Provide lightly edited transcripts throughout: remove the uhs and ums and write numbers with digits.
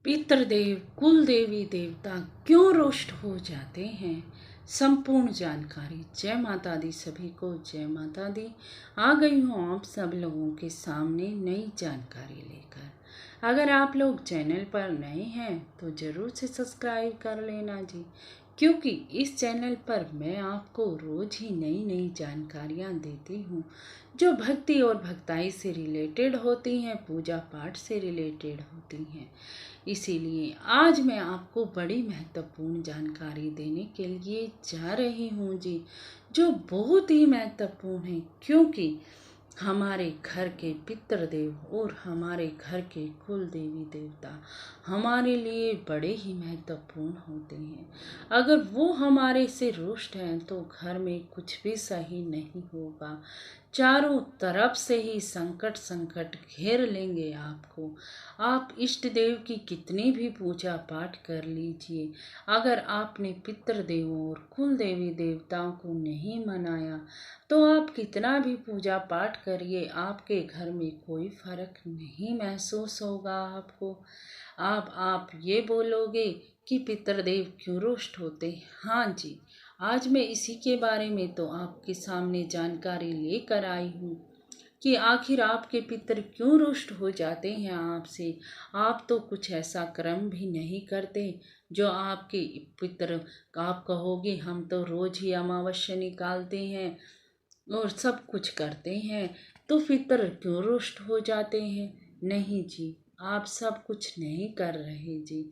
पितृदेव कुल देवी देवता क्यों रुष्ट हो जाते हैं। संपूर्ण जानकारी। जय माता दी सभी को, जय माता दी। आ गई हूँ आप सब लोगों के सामने नई जानकारी लेकर। अगर आप लोग चैनल पर नए हैं तो ज़रूर से सब्सक्राइब कर लेना जी, क्योंकि इस चैनल पर मैं आपको रोज़ ही नई नई जानकारियाँ देती हूँ जो भक्ति और भक्ताई से रिलेटेड होती हैं, पूजा पाठ से रिलेटेड होती हैं। इसीलिए आज मैं आपको बड़ी महत्वपूर्ण जानकारी देने के लिए जा रही हूँ जी, जो बहुत ही महत्वपूर्ण है, क्योंकि हमारे घर के पितृदेव और हमारे घर के कुल देवी देवता हमारे लिए बड़े ही महत्वपूर्ण होते हैं। अगर वो हमारे से रुष्ट हैं तो घर में कुछ भी सही नहीं होगा। चारों तरफ से ही संकट संकट घेर लेंगे आपको। आप इष्ट देव की कितनी भी पूजा पाठ कर लीजिए, अगर आपने पितृदेवों और कुल देवी देवताओं को नहीं मनाया तो आप कितना भी पूजा पाठ करिए, आपके घर में कोई फर्क नहीं महसूस होगा आपको। आप ये बोलोगे कि पितृदेव क्यों रुष्ट होते। हाँ जी, आज मैं इसी के बारे में तो आपके सामने जानकारी लेकर आई हूँ कि आखिर आपके पितर क्यों रुष्ट हो जाते हैं आपसे। आप तो कुछ ऐसा कर्म भी नहीं करते जो आपके पितर, आप कहोगे हम तो रोज ही अमावस्या निकालते हैं और सब कुछ करते हैं, तो पितर क्यों रुष्ट हो जाते हैं। नहीं जी, आप सब कुछ नहीं कर रहे जी,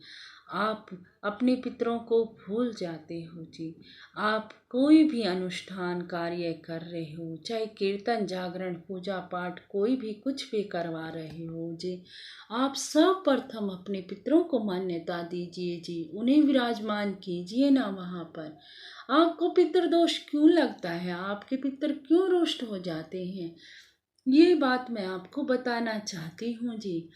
आप अपने पितरों को भूल जाते हो जी। आप कोई भी अनुष्ठान कार्य कर रहे हो, चाहे कीर्तन जागरण पूजा पाठ कोई भी कुछ भी करवा रहे हो जी, आप सर्वप्रथम अपने पितरों को मान्यता दीजिए जी, उन्हें विराजमान कीजिए ना वहाँ पर। आपको पितृदोष क्यों लगता है, आपके पितर क्यों रुष्ट हो जाते हैं, ये बात मैं आपको बताना चाहती हूँ जी।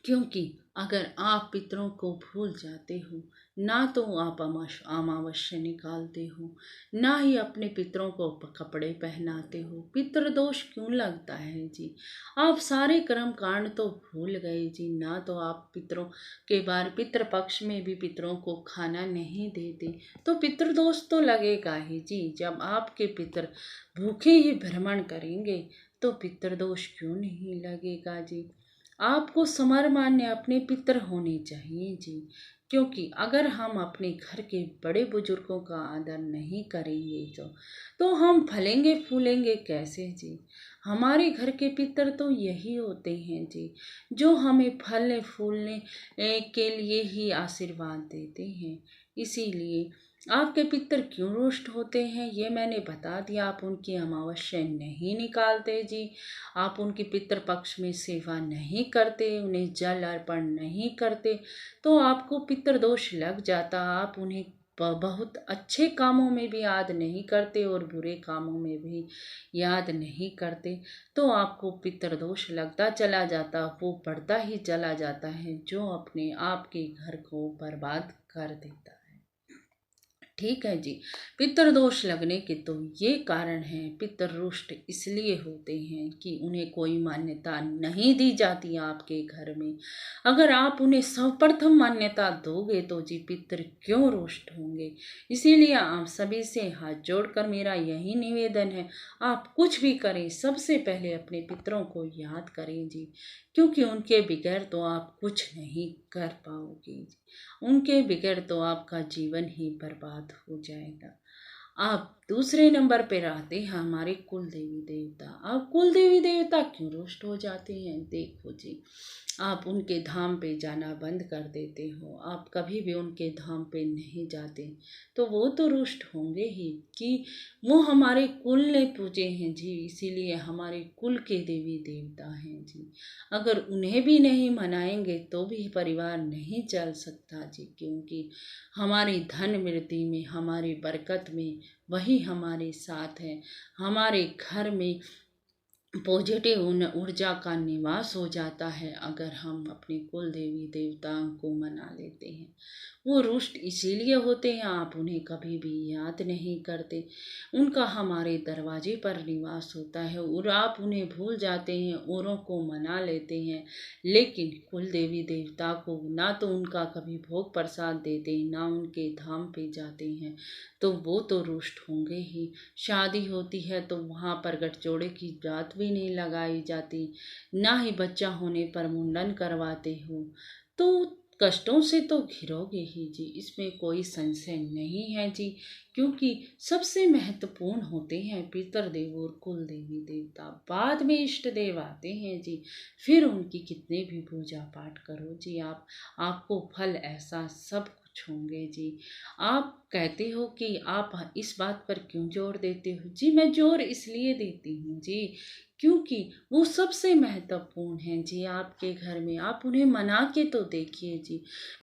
क्योंकि अगर आप पितरों को भूल जाते हो, ना तो आप अमावस्या निकालते हो, ना ही अपने पितरों को कपड़े पहनाते हो, पितृदोष क्यों लगता है जी। आप सारे कर्म कांड तो भूल गए जी, ना तो आप पितरों के बार पितृ पक्ष में भी पितरों को खाना नहीं देते, तो पितृदोष तो लगेगा ही जी। जब आपके पितर भूखे ही भ्रमण करेंगे तो पितृदोष क्यों नहीं लगेगा जी। आपको समरमान्य अपने पितर होने चाहिए जी, क्योंकि अगर हम अपने घर के बड़े बुजुर्गों का आदर नहीं करेंगे तो हम फलेंगे फूलेंगे कैसे जी। हमारे घर के पितर तो यही होते हैं जी, जो हमें फलने फूलने के लिए ही आशीर्वाद देते हैं। इसीलिए आपके पितर क्यों रुष्ट होते हैं ये मैंने बता दिया। आप उनकी अमावस्या नहीं निकालते जी, आप उनके पितृ पक्ष में सेवा नहीं करते, उन्हें जल अर्पण नहीं करते, तो आपको पितृदोष लग जाता। आप उन्हें बहुत अच्छे कामों में भी याद नहीं करते और बुरे कामों में भी याद नहीं करते, तो आपको पितृदोष लगता चला जाता, वो बढ़ता ही चला जाता है, जो अपने आपके घर को बर्बाद कर देता है। ठीक है जी। पितृदोष लगने के तो ये कारण है, पितृ रुष्ट इसलिए होते हैं कि उन्हें कोई मान्यता नहीं दी जाती आपके घर में। अगर आप उन्हें सर्वप्रथम मान्यता दोगे तो जी पितृ क्यों रुष्ट होंगे। इसीलिए आप सभी से हाथ जोड़कर मेरा यही निवेदन है, आप कुछ भी करें सबसे पहले अपने पितरों को याद करें जी, क्योंकि उनके बगैर तो आप कुछ नहीं कर पाओगे जी। उनके बगैर तो आपका जीवन ही बर्बाद हो जाएगा। आप दूसरे नंबर पे रहते हैं हमारे कुल देवी देवता। आप कुल देवी देवता क्यों रुष्ट हो जाते हैं, देखो जी, आप उनके धाम पे जाना बंद कर देते हो, आप कभी भी उनके धाम पे नहीं जाते, तो वो तो रुष्ट होंगे ही कि वो हमारे कुल ने पूजे हैं जी, इसीलिए हमारे कुल के देवी देवता हैं जी। अगर उन्हें भी नहीं मनाएंगे तो भी परिवार नहीं चल सकता जी, क्योंकि हमारी धन वृद्धि में, हमारी बरकत में वही हमारे साथ है। हमारे घर में पॉजिटिव ऊर्जा का निवास हो जाता है अगर हम अपने कुल देवी देवताओं को मना लेते हैं। वो रुष्ट इसीलिए होते हैं, आप उन्हें कभी भी याद नहीं करते। उनका हमारे दरवाजे पर निवास होता है और आप उन्हें भूल जाते हैं, औरों को मना लेते हैं, लेकिन कुल देवी देवता को ना तो उनका कभी भोग प्रसाद देते, ना उनके धाम पे जाते हैं, तो वो तो रुष्ट होंगे ही। शादी होती है तो वहाँ पर गठजोड़े की बात भी नहीं लगाई जाती, ना ही बच्चा होने पर मुंडन करवाते हो, तो कष्टों से तो घिरोगे ही जी, इसमें कोई संशय नहीं है जी। क्योंकि सबसे महत्वपूर्ण होते हैं पितृदेव और कुल देवी देवता, बाद में इष्ट देव आते हैं जी। फिर उनकी कितने भी पूजा पाठ करो जी, आपको फल ऐसा सब कुछ होंगे जी। आप कहते हो कि आप इस बात पर क्यों जोर देते हो जी? मैं जोर इसलिए देती हूँ जी, क्योंकि वो सबसे महत्वपूर्ण हैं जी आपके घर में। आप उन्हें मना के तो देखिए जी।